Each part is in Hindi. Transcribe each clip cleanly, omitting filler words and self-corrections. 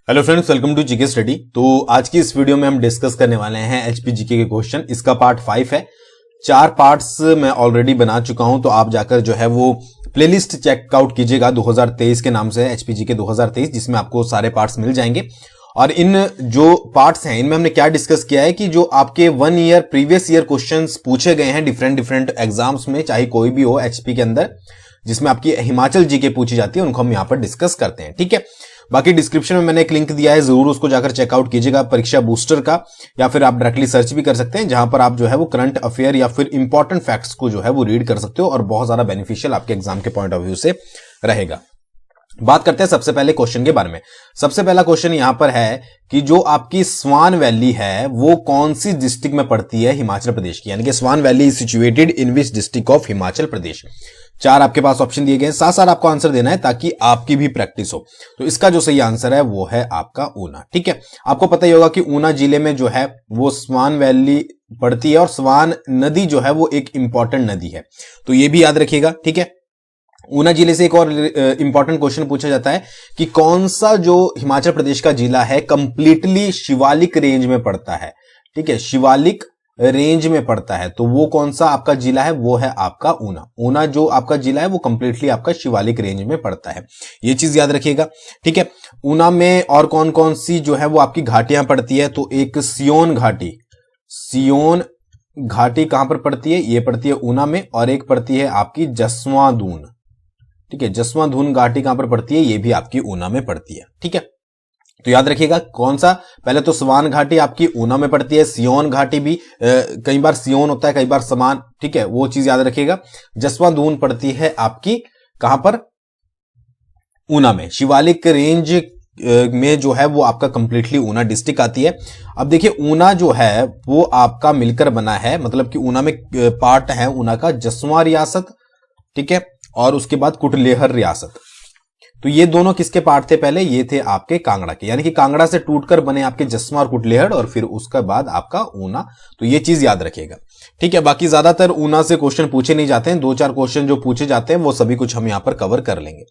Hello friends, welcome to GK study. तो आज की इस वीडियो में हम डिस्कस करने वाले हैं एचपी जीके के क्वेश्चन। इसका पार्ट 5 है। 4 पार्ट्स मैं ऑलरेडी बना चुका हूं, तो आप जाकर जो है वो प्लेलिस्ट चेकआउट कीजिएगा 2023 के नाम से, एचपी जीके 2023, जिसमें आपको सारे पार्ट्स मिल जाएंगे। और इन जो पार्ट्स हैं इनमें हमने क्या डिस्कस किया है कि जो आपके 1 ईयर प्रीवियस ईयर क्वेश्चंस पूछे गए हैं डिफरेंट एग्जाम्स में, चाहे कोई भी हो एचपी के अंदर, जिसमें आपकी हिमाचल जीके पूछी जाती है, उनको हम यहां पर डिस्कस करते हैं। ठीक है, बाकी डिस्क्रिप्शन में मैंने एक लिंक दिया है, जरूर उसको जाकर चेकआउट कीजिएगा, परीक्षा बूस्टर का, या फिर आप डायरेक्टली सर्च भी कर सकते हैं, जहां पर आप जो है वो करंट अफेयर या फिर इंपॉर्टेंट फैक्ट्स को जो है वो रीड कर सकते हो और बहुत ज्यादा बेनिफिशियल आपके एग्जाम के पॉइंट ऑफ व्यू से रहेगा। बात करते हैं सबसे पहले क्वेश्चन के बारे में। सबसे पहला क्वेश्चन यहां पर है कि जो आपकी स्वान वैली है वो कौन सी डिस्ट्रिक्ट में पड़ती है हिमाचल प्रदेश की, यानी कि Swan Valley is situated in which district of Himachal Pradesh. 4 आपके पास ऑप्शन दिए गए, साथ साथ आपको आंसर देना है ताकि आपकी भी प्रैक्टिस हो। तो इसका जो सही आंसर है वो है आपका ऊना। ठीक है, आपको पता ही होगा कि ऊना जिले में जो है वो स्वान वैली पड़ती है और स्वान नदी जो है वो एक इंपॉर्टेंट नदी है, तो ये भी याद रखिएगा। ठीक है, ऊना जिले से एक और इंपॉर्टेंट क्वेश्चन पूछा जाता है कि कौन सा जो हिमाचल प्रदेश का जिला है कंप्लीटली शिवालिक रेंज में पड़ता है। ठीक है, शिवालिक रेंज में पड़ता है, तो वो कौन सा आपका जिला है, वो है आपका ऊना। ऊना जो आपका जिला है वो कंप्लीटली आपका शिवालिक रेंज में पड़ता है, ये चीज याद रखिएगा। ठीक है, ऊना में और कौन कौन सी जो है वो आपकी घाटियां पड़ती है, तो एक सियोन घाटी, सियोन घाटी कहां पर पड़ती है, ये पड़ती है ऊना में, और एक पड़ती है आपकी जसवां दून। ठीक है, जसवां धून घाटी कहां पर पड़ती है, ये भी आपकी ऊना में पड़ती है। ठीक है, तो याद रखिएगा कौन सा, पहले तो स्वान घाटी आपकी ऊना में पड़ती है, सियोन घाटी भी कई बार सियोन होता है, कई बार समान। ठीक है, वो चीज याद रखिएगा। जसवां धून पड़ती है आपकी कहां पर, ऊना में। शिवालिक रेंज में जो है वो आपका कंप्लीटली ऊना डिस्ट्रिक्ट आती है। अब देखिए ऊना जो है वो आपका मिलकर बना है, मतलब कि ऊना में पार्ट है ऊना का जसवां रियासत, ठीक है, और उसके बाद कुटलेहर रियासत। तो ये दोनों किसके पार्ट थे, पहले ये थे आपके कांगड़ा के, यानी कि कांगड़ा से टूटकर बने आपके जसवां और कुटलेहर, और फिर उसके बाद आपका ऊना। तो ये चीज याद रखिएगा। ठीक है, बाकी ज्यादातर ऊना से क्वेश्चन पूछे नहीं जाते हैं, 2-4 क्वेश्चन जो पूछे जाते हैं वो सभी कुछ हम यहां पर कवर कर लेंगे।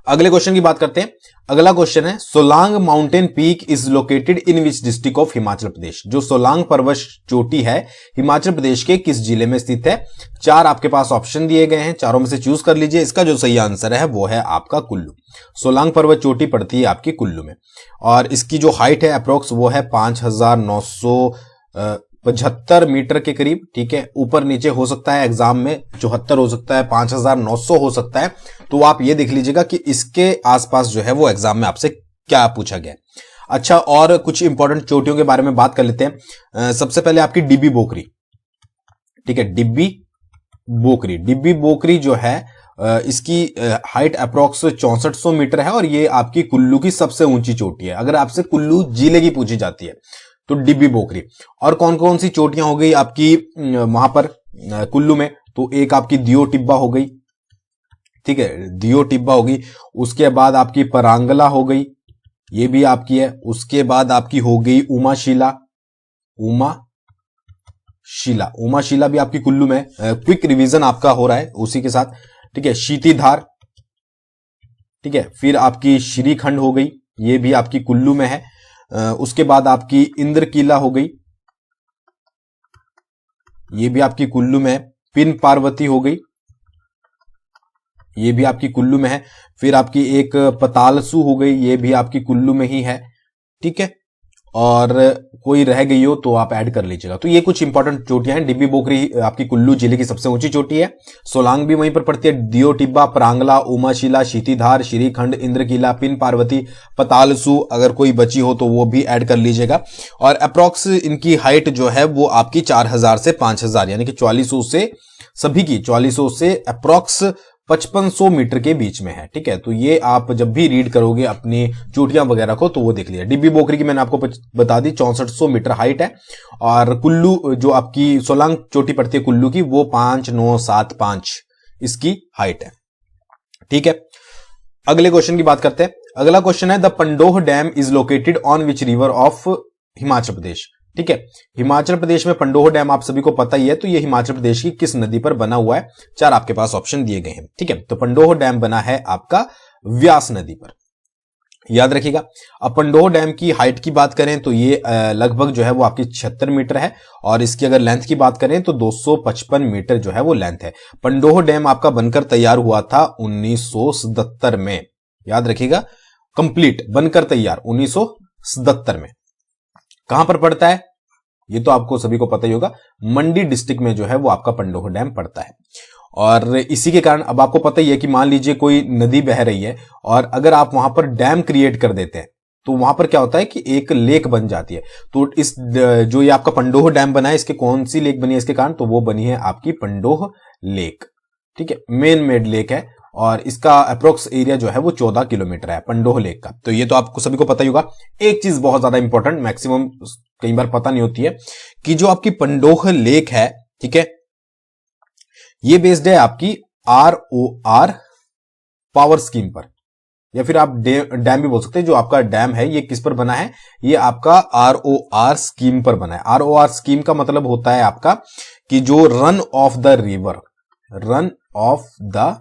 अगले क्वेश्चन की बात करते हैं। अगला क्वेश्चन है Solang mountain peak is located in which district of Himachal Pradesh. जो सोलांग पर्वत चोटी है हिमाचल प्रदेश के किस जिले में स्थित है। 4 आपके पास ऑप्शन दिए गए हैं, चारों में से चूज कर लीजिए। इसका जो सही आंसर है वो है आपका कुल्लू। सोलांग पर्वत चोटी पड़ती है आपकी कुल्लू में, और इसकी जो हाइट है अप्रोक्स वो है 5975 मीटर के करीब। ठीक है, ऊपर नीचे हो सकता है, एग्जाम में 74 हो सकता है, 5900 हो सकता है, तो आप ये देख लीजिएगा कि इसके आसपास जो है वो एग्जाम में आपसे क्या पूछा गया। अच्छा, और कुछ इंपॉर्टेंट चोटियों के बारे में बात कर लेते हैं। सबसे पहले आपकी डिब्बी बोकरी। ठीक है, डिब्बी बोकरी, डिब्बी बोकरी जो है इसकी हाइट अप्रोक्स 6400 मीटर है, और ये आपकी कुल्लू की सबसे ऊंची चोटी है। अगर आपसे कुल्लू जिले की पूछी जाती है तो डिब्बी बोकरी। और कौन कौन सी चोटियां हो गई आपकी वहां पर कुल्लू में, तो एक आपकी दियो टिब्बा हो गई। ठीक है, दियो टिब्बा होगी। उसके बाद आपकी परांगला हो गई, ये भी आपकी है। उसके बाद आपकी हो गई उमाशिला, उमाशिला भी आपकी कुल्लू में। क्विक रिवीजन आपका हो रहा है उसी के साथ। ठीक है, शीतीधार। ठीक है, फिर आपकी श्रीखंड हो गई, ये भी आपकी कुल्लू में है। उसके बाद आपकी इंद्रकीला हो गई, ये भी आपकी कुल्लू में है। पिन पार्वती हो गई, ये भी आपकी कुल्लू में है। फिर आपकी एक पतालसू हो गई, ये भी आपकी कुल्लू में ही है। ठीक है, और कोई रह गई हो तो आप ऐड कर लीजिएगा। तो ये कुछ इंपॉर्टेंट चोटियां हैं। डिब्बी बोकरी आपकी कुल्लू जिले की सबसे ऊंची चोटी है। सोलांग भी वहीं पर पड़ती है। दियो टिब्बा, परांगला, उमाशिला, शीतीधार, श्रीखंड, इंद्रकीला, पिन पार्वती, पतालसू, अगर कोई बची हो तो वो भी ऐड कर लीजिएगा। और अप्रोक्स इनकी हाइट जो है वो आपकी 4000 से 5000, यानी कि 4400 से, सभी की 4400 से अप्रोक्स 5500 मीटर के बीच में है। ठीक है, तो ये आप जब भी रीड करोगे अपनी चोटियां वगैरह को तो वो देख लिया। डिब्बी बोकरी की मैंने आपको बता दी 6400 मीटर हाइट है, और कुल्लू जो आपकी सोलांग चोटी पड़ती है कुल्लू की, वो 5975 इसकी हाइट है। ठीक है, अगले क्वेश्चन की बात करते हैं। अगला क्वेश्चन है the Pandoh dam is located on which river of Himachal Pradesh. ठीक है, हिमाचल प्रदेश में पंडोह डैम आप सभी को पता ही है, तो ये हिमाचल प्रदेश की किस नदी पर बना हुआ है। 4 आपके पास ऑप्शन दिए गए हैं। ठीक है, तो पंडोह डैम बना है आपका व्यास नदी पर। याद रखिएगा। अब पंडोह डैम की हाइट की बात करें तो ये लगभग जो है वो आपकी 76 मीटर है, और इसकी अगर लेंथ की बात करें तो 255 मीटर जो है वो लेंथ है। पंडोह डैम आपका बनकर तैयार हुआ था 1977 में, याद रखिएगा, कंप्लीट बनकर तैयार 1977 में। कहां पर पड़ता है ये तो आपको सभी को पता ही होगा, मंडी डिस्ट्रिक्ट में जो है वो आपका पंडोह डैम पड़ता है। और इसी के कारण अब आपको पता ही है कि मान लीजिए कोई नदी बह रही है और अगर आप वहां पर डैम क्रिएट कर देते हैं तो वहां पर क्या होता है कि एक लेक बन जाती है। तो इस जो ये आपका पंडोह डैम बना है, इसके कौन सी लेक बनी है इसके कारण, तो वो बनी है आपकी पंडोह लेक। ठीक है, मेन मेड लेक है और इसका अप्रोक्स एरिया जो है वो 14 किलोमीटर है पंडोह लेक का। तो ये तो आपको सभी को पता ही होगा। एक चीज बहुत ज्यादा इंपॉर्टेंट, मैक्सिमम कई बार पता नहीं होती है, कि जो आपकी पंडोह लेक है, ठीक है, ये बेस्ड है आपकी ROR पावर स्कीम पर, या फिर आप डैम भी बोल सकते हैं। जो आपका डैम है ये किस पर बना है, ये आपका ROR स्कीम पर बना है। ROR स्कीम का मतलब होता है आपका कि जो run of the river, run of the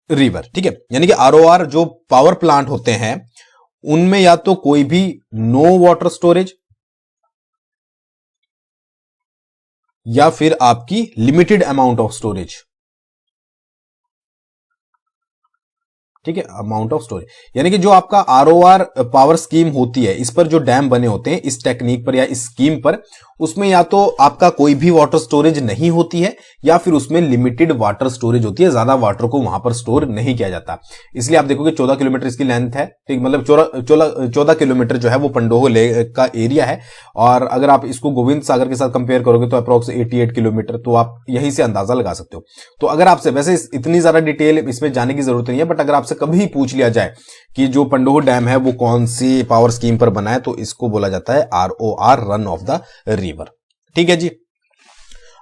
river, ठीक है, यानी कि ROR जो पावर प्लांट होते हैं उनमें या तो कोई भी नो वाटर स्टोरेज या फिर आपकी लिमिटेड अमाउंट ऑफ स्टोरेज, ठीक है, अमाउंट ऑफ स्टोरेज, यानी कि जो आपका ROR पावर स्कीम होती है, इस पर जो डैम बने होते हैं इस टेक्निक पर या इस स्कीम पर, उसमें या तो आपका कोई भी वाटर स्टोरेज नहीं होती है या फिर उसमें लिमिटेड वाटर स्टोरेज होती है, ज्यादा वाटर को वहां पर स्टोर नहीं किया जाता। इसलिए आप देखोगे 14 किलोमीटर इसकी लेंथ है, ठीक, मतलब 14 किलोमीटर जो है वो पंडोह लेक का एरिया है। और अगर आप इसको गोविंद सागर के साथ कंपेयर करोगे तो अप्रोक्स 88 किलोमीटर, तो आप यहीं से अंदाजा लगा सकते हो। तो अगर आपसे, वैसे इतनी ज्यादा डिटेल इसमें जाने की जरूरत नहीं है, बट अगर आपसे कभी पूछ लिया जाए कि जो पंडोह डैम है वो कौन सी पावर स्कीम पर बना है, तो इसको बोला जाता है ROR, run of the river. ठीक है जी,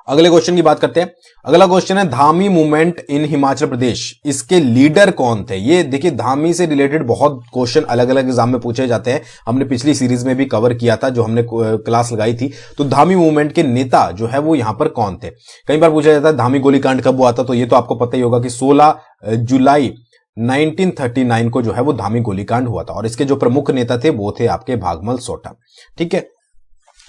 अगले क्वेश्चन की बात करते हैं। अगला क्वेश्चन है धामी मूवमेंट इन हिमाचल प्रदेश, इसके लीडर कौन थे। ये देखिए, धामी से रिलेटेड बहुत क्वेश्चन अलग अलग एग्जाम में पूछे जाते हैं, हमने पिछली सीरीज में भी कवर किया था जो हमने क्लास लगाई थी। तो धामी मूवमेंट के नेता जो है वो यहां पर कौन थे। कई बार पूछा जाता है धामी गोलीकांड कब हुआ था, तो ये तो आपको पता ही होगा कि 16 जुलाई 1939 को जो है वो धामी गोलीकांड हुआ था, और इसके जो प्रमुख नेता थे वो थे आपके भागमल सोठा। ठीक है,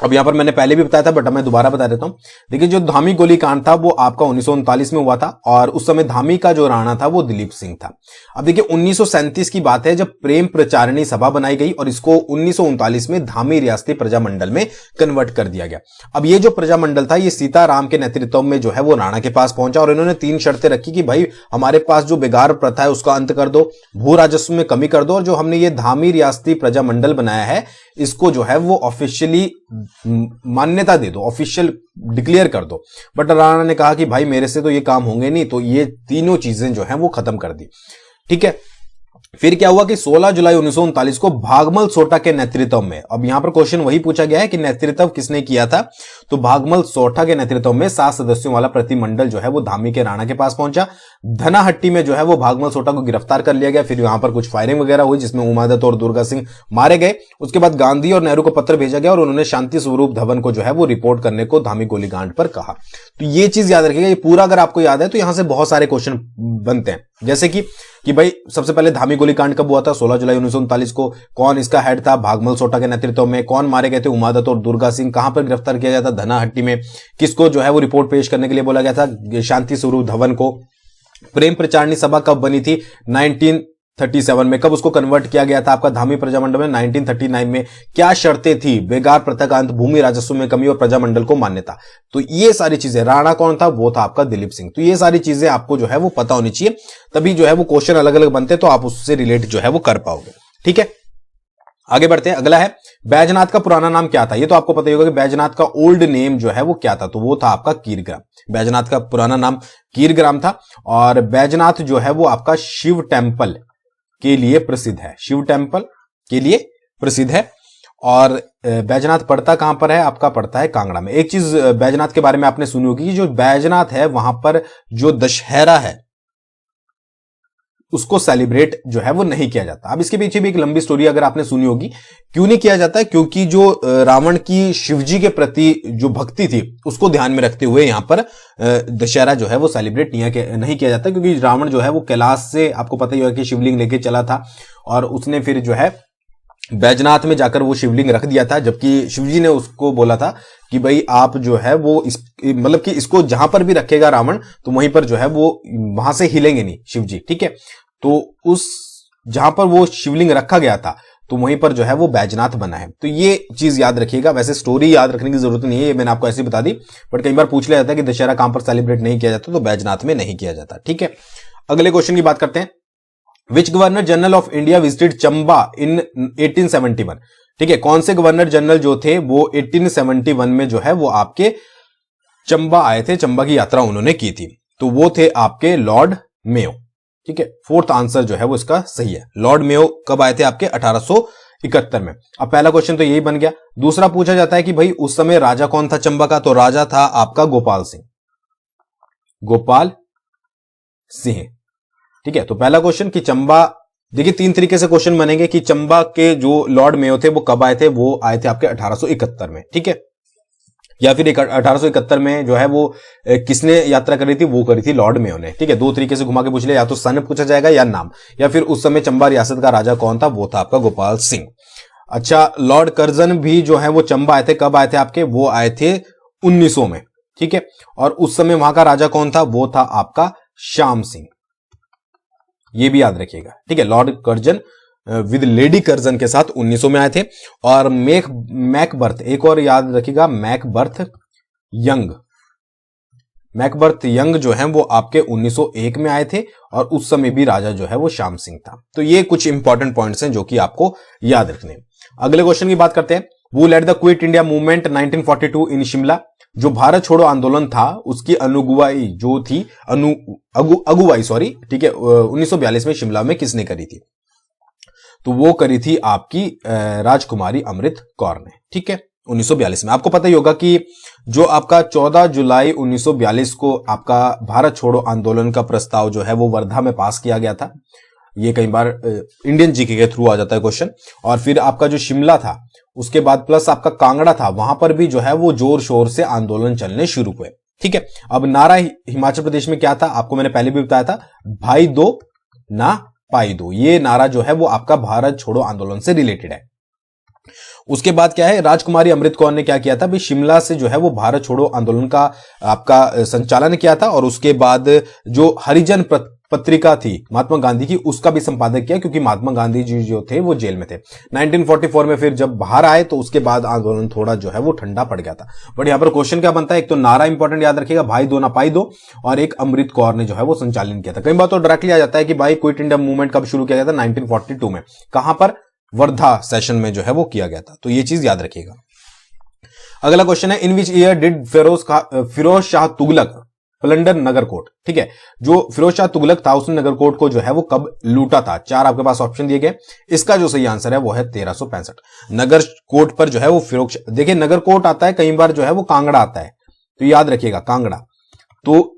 अब यहां पर मैंने पहले भी बताया था बट मैं दोबारा बता देता हूं। देखिए, जो धामी गोलीकांड था वो आपका 1939 में हुआ था, और उस समय धामी का जो राणा था वो दिलीप सिंह था। अब देखिए 1937 की बात है जब प्रेम प्रचारिणी सभा बनाई गई और इसको 1939 में धामी रियासती प्रजामंडल में कन्वर्ट कर दिया गया। अब ये जो प्रजामंडल था ये सीताराम के नेतृत्व में जो है वो राणा के पास पहुंचा, और इन्होंने 3 शर्तें रखी कि भाई हमारे पास जो बेगार प्रथा है उसका अंत कर दो, भू राजस्व में कमी कर दो, और जो हमने ये धामी रियासती प्रजामंडल बनाया है इसको जो है वो ऑफिशियली मान्यता दे दो, ऑफिशियल डिक्लेयर कर दो। बट राणा ने कहा कि भाई मेरे से तो ये काम होंगे नहीं, तो ये तीनों चीजें जो है वो खत्म कर दी। ठीक है, फिर क्या हुआ कि 16 जुलाई 1939 को भागमल सोठा के नेतृत्व में, अब यहां पर क्वेश्चन वही पूछा गया है कि नेतृत्व किसने किया था, तो भागमल सोठा के नेतृत्व में 7 सदस्यों वाला प्रतिमंडल जो है वो धामी के राणा के पास पहुंचा। धनाहट्टी में जो है वो भागमल सोठा को गिरफ्तार कर लिया गया। फिर यहां पर कुछ फायरिंग वगैरह हुई जिसमें उमादत्त और दुर्गा सिंह मारे गए। उसके बाद गांधी और नेहरू को पत्र भेजा गया और उन्होंने शांति स्वरूप धवन को जो है वो रिपोर्ट करने को धामी गोलीकांड पर कहा। तो ये चीज याद रखिएगा, ये पूरा अगर आपको याद है तो यहां से बहुत सारे क्वेश्चन बनते हैं, जैसे कि भाई सबसे पहले धामी गोलीकांड कब हुआ था, 16 जुलाई 1939 को, कौन इसका हेड था, भागमल सोठा के नेतृत्व में, कौन मारे गए थे, उमादत्त और दुर्गा सिंह, कहां पर गिरफ्तार किया गया था, धनाहट्टी में, किसको जो है वो रिपोर्ट पेश करने के लिए बोला गया था, शांति स्वरूप धवन को, प्रेम प्रचारिणी सभा कब बनी थी 1937 में, कब उसको कन्वर्ट किया गया था आपका धामी प्रजामंडल में 1939 में, क्या शर्तें थी, बेगार प्रथा का अंत, भूमि राजस्व में कमी और प्रजामंडल को मान्यता। तो ये सारी चीजें, राणा कौन था, वो था आपका दिलीप सिंह। तो ये सारी चीजें आपको जो है वो पता होनी चाहिए, तभी जो है वो क्वेश्चन अलग अलग बनते तो आप उससे रिलेट जो है वो कर पाओगे। ठीक है, आगे बढ़ते हैं। अगला है बैजनाथ का पुराना नाम क्या था। ये तो आपको पता ही होगा कि बैजनाथ का ओल्ड नेम जो है वो क्या था, तो वो था आपका कीरग्राम। बैजनाथ का पुराना नाम कीरग्राम था, और बैजनाथ जो है वो आपका शिव टेम्पल के लिए प्रसिद्ध है, शिव टेम्पल के लिए प्रसिद्ध है। और बैजनाथ पड़ता कहां पर है, आपका पड़ता है कांगड़ा में। एक चीज बैजनाथ के बारे में आपने सुनी होगी कि जो बैजनाथ है वहां पर जो दशहरा है उसको सेलिब्रेट जो है वो नहीं किया जाता। अब इसके पीछे भी एक लंबी स्टोरी अगर आपने सुनी होगी, क्यों नहीं किया जाता है, क्योंकि जो रावण की शिवजी के प्रति जो भक्ति थी उसको ध्यान में रखते हुए यहां पर दशहरा जो है वो सेलिब्रेट नहीं किया जाता, क्योंकि रावण जो है वो कैलाश से, आपको पता ही होगा कि शिवलिंग लेके चला था और उसने फिर जो है बैजनाथ में जाकर वो शिवलिंग रख दिया था, जबकि शिवजी ने उसको बोला था कि भाई आप जो है वो मतलब कि इसको जहां पर भी रखेगा रावण तो वहीं पर जो है वो वहां से हिलेंगे नहीं शिवजी, ठीक है। तो उस जहां पर वो शिवलिंग रखा गया था तो वहीं पर जो है वो बैजनाथ बना है। तो ये चीज याद रखिएगा। वैसे स्टोरी याद रखने की जरूरत नहीं है, ये मैंने आपको ऐसे बता दी, बट कई बार पूछ लिया जाता है कि दशहरा कहां पर सेलिब्रेट नहीं किया जाता, तो बैजनाथ में नहीं किया जाता, ठीक है। अगले क्वेश्चन की बात करते हैं। Which governor general of India visited Chamba in 1871? ठीक है, कौन से गवर्नर जनरल जो थे वो 1871 में जो है वो आपके चंबा आए थे, चंबा की यात्रा उन्होंने की थी, तो वो थे आपके लॉर्ड मेयो, ठीक है। फोर्थ आंसर जो है वो इसका सही है। लॉर्ड मेयो कब आए थे? आपके 1871 में। अब पहला क्वेश्चन तो यही बन गया। दूसरा पूछा जाता है कि भाई उस समय राजा कौन था चंबा का? तो राजा था आपका गोपाल सिंह, गोपाल सिंह, ठीक है। तो पहला क्वेश्चन कि चंबा, देखिए 3 तरीके से क्वेश्चन बनेंगे कि चंबा के जो लॉर्ड मेयो थे वो कब आए थे? वो आए थे आपके 1871 में, ठीक है। या फिर 1871 में जो है वो किसने यात्रा करी थी? वो करी थी लॉर्ड मेयो ने, ठीक है। 2 तरीके से घुमा के पूछ लिया, या तो सन पूछा जाएगा या नाम, या फिर उस समय चंबा रियासत का राजा कौन था? वो था आपका गोपाल सिंह। अच्छा, लॉर्ड कर्जन भी जो है वो चंबा आए थे, कब आए थे आपके? वो आए थे 1900 में, ठीक है। और उस समय वहां का राजा कौन था? वो था आपका श्याम सिंह, ये भी याद रखिएगा, ठीक है। Lord Curzon with lady Curzon के साथ 1900 में आए थे। और मैकबर्थ, एक और याद रखिएगा, मैकबर्थ यंग जो है वो आपके 1901 में आए थे और उस समय भी राजा जो है वो श्याम सिंह था। तो ये कुछ इंपॉर्टेंट पॉइंट्स हैं जो कि आपको याद रखने। अगले क्वेश्चन की बात करते हैं। वो led the Quit India Movement 1942 in Shimla? जो भारत छोड़ो आंदोलन था उसकी अनुगुवाई जो थी, अगुवाई सॉरी, ठीक है, 1942 में शिमला में किसने करी थी? तो वो करी थी आपकी राजकुमारी अमृत कौर ने, ठीक है, 1942 में। आपको पता ही होगा कि जो आपका 14 जुलाई 1942 को आपका भारत छोड़ो आंदोलन का प्रस्ताव जो है वो वर्धा में पास किया गया था। ये कई बार इंडियन जीके के थ्रू आ जाता है क्वेश्चन। और फिर आपका जो शिमला था उसके बाद प्लस आपका कांगड़ा था, वहां पर भी जो है वो जोर शोर से आंदोलन चलने शुरू हुए, ठीक है। अब नारा हिमाचल प्रदेश में क्या था? आपको मैंने पहले भी बताया था, भाई दो ना पाई दो। ये नारा जो है वो आपका भारत छोड़ो आंदोलन से रिलेटेड है। उसके बाद क्या है, राजकुमारी अमृत कौर ने क्या किया था? भाई शिमला से जो है वो भारत छोड़ो आंदोलन का आपका संचालन किया था और उसके बाद जो हरिजन पत्रिका थी महात्मा गांधी की, उसका भी संपादक किया, क्योंकि महात्मा गांधी जी जो थे वो जेल में थे। 1944 में फिर जब बाहर आए तो उसके बाद आंदोलन थोड़ा जो है वो ठंडा पड़ गया था। बट यहां पर क्वेश्चन क्या बनता है? एक तो नारा इंपॉर्टेंट याद रखिएगा, भाई दो ना पाई दो, और एक अमृत कौर ने जो है वो संचालन किया था। कई बार तो डायरेक्टली आ जाता है कि भाई क्विट इंडिया मूवमेंट कब शुरू किया गया था? 1942 में। कहां पर? वर्धा सेशन में जो है वो किया गया था। तो ये चीज याद रखिएगा। अगला क्वेश्चन है, in which year did Firoz Shah Tughlaq plunder Nagarkot? ठीक है, जो फिरोज शाह तुगलक था उसने नगरकोट को जो है वो कब लूटा था? 4 आपके पास ऑप्शन दिए गए। इसका जो सही आंसर है वो है 1365। नगरकोट पर जो है वो फिरोज, देखिए नगरकोट आता है कई बार जो है वो कांगड़ा आता है, तो याद रखिएगा कांगड़ा। तो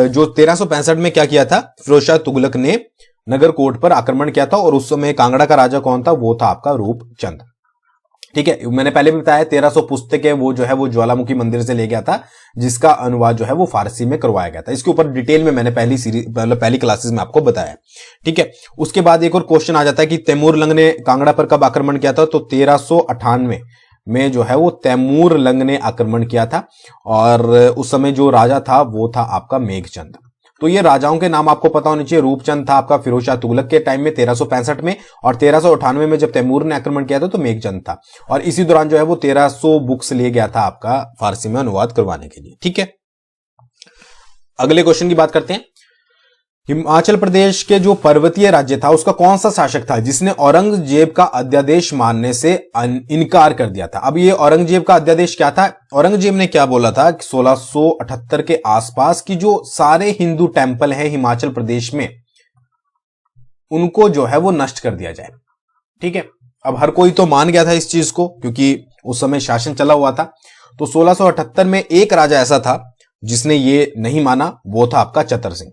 जो 1365 में क्या किया था? फिरोज शाह तुगलक ने नगरकोट पर आक्रमण किया था और उस समय कांगड़ा का राजा कौन था? वो था आपका रूपचंद। ठीक है, मैंने पहले भी बताया 1300 पुस्तकें वो जो है वो ज्वालामुखी मंदिर से ले गया था, जिसका अनुवाद जो है वो फारसी में करवाया गया था। इसके ऊपर डिटेल में मैंने पहली क्लासेस में आपको बताया। ठीक है, उसके बाद एक और क्वेश्चन आ जाता है कि तैमूर लंग ने कांगड़ा पर कब आक्रमण किया था? तो 1398 में जो है वो तैमूर लंग ने आक्रमण किया था और उस समय जो राजा था वो था आपका मेघचंद। तो ये राजाओं के नाम आपको पता होने चाहिए। रूपचंद था आपका फिरोज शाह तुगलक के टाइम में 1365 में, और 1398 में जब तैमूर ने आक्रमण किया था तो मेघचंद था। और इसी दौरान जो है वो 1300 बुक्स ले गया था आपका फारसी में अनुवाद करवाने के लिए। ठीक है, अगले क्वेश्चन की बात करते हैं। हिमाचल प्रदेश के जो पर्वतीय राज्य था उसका कौन सा शासक था जिसने औरंगजेब का अध्यादेश मानने से इनकार कर दिया था? अब ये औरंगजेब का अध्यादेश क्या था? औरंगजेब ने क्या बोला था कि 1678 के आसपास की जो सारे हिंदू टेंपल हैं हिमाचल प्रदेश में उनको जो है वो नष्ट कर दिया जाए। ठीक है, अब हर कोई तो मान गया था इस चीज को क्योंकि उस समय शासन चला हुआ था। तो 1678 में एक राजा ऐसा था जिसने ये नहीं माना, वो था आपका चतर सिंह।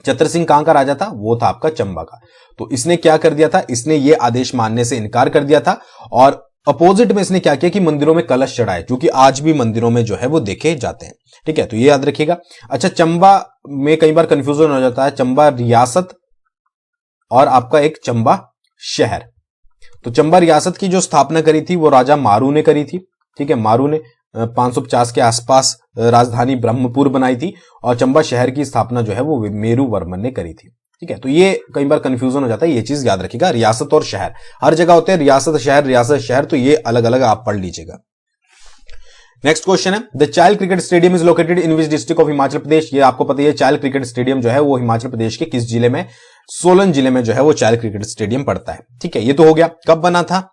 चतर सिंह कहां का राजा था? वो था आपका चंबा का। तो इसने क्या कर दिया था? इसने ये आदेश मानने से इनकार कर दिया था और अपोजिट में इसने क्या किया कि मंदिरों में कलश चढ़ाए, जो कि आज भी मंदिरों में जो है वो देखे जाते हैं। ठीक है, तो ये याद रखिएगा। अच्छा, चंबा में कई बार कंफ्यूजन हो जाता है, चंबा रियासत और आपका एक चंबा शहर। तो चंबा रियासत की जो स्थापना करी थी वो राजा मारू ने करी थी। ठीक है, मारू ने 550 के आसपास राजधानी ब्रह्मपुर बनाई थी और चंबा शहर की स्थापना जो है वो मेरू वर्मन ने करी थी। ठीक है, तो ये कई बार कंफ्यूजन हो जाता है, ये चीज याद रखिएगा। रियासत और शहर हर जगह होते हैं, रियासत शहर, तो ये अलग अलग आप पढ़ लीजिएगा। नेक्स्ट क्वेश्चन है, the Chail cricket stadium is located in which district of Himachal Pradesh. ये आपको पता है, चाइल्ड क्रिकेट स्टेडियम जो है वो हिमाचल प्रदेश के किस जिले में? सोलन जिले में जो है वो चाइल्ड क्रिकेट स्टेडियम पड़ता है। ठीक है, ये तो हो गया। कब बना था?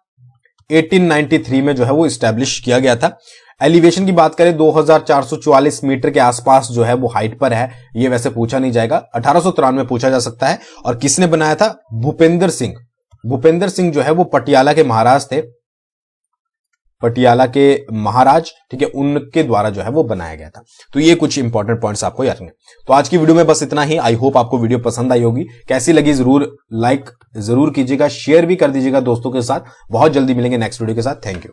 1893 में जो है वो स्टैब्लिश किया गया था। एलिवेशन की बात करें 2444 मीटर के आसपास जो है वो हाइट पर है। ये वैसे पूछा नहीं जाएगा, 1893 में पूछा जा सकता है। और किसने बनाया था? भूपेंद्र सिंह। भूपेंद्र सिंह जो है वो पटियाला के महाराज थे, पटियाला के महाराज। ठीक है, उनके द्वारा जो है वो बनाया गया था। तो ये कुछ इंपॉर्टेंट पॉइंट्स आपको याद रखने। तो आज की वीडियो में बस इतना ही। आई होप आपको वीडियो पसंद आई होगी। कैसी लगी जरूर लाइक जरूर कीजिएगा, शेयर भी कर दीजिएगा दोस्तों के साथ। बहुत जल्दी मिलेंगे नेक्स्ट वीडियो के साथ। Thank you.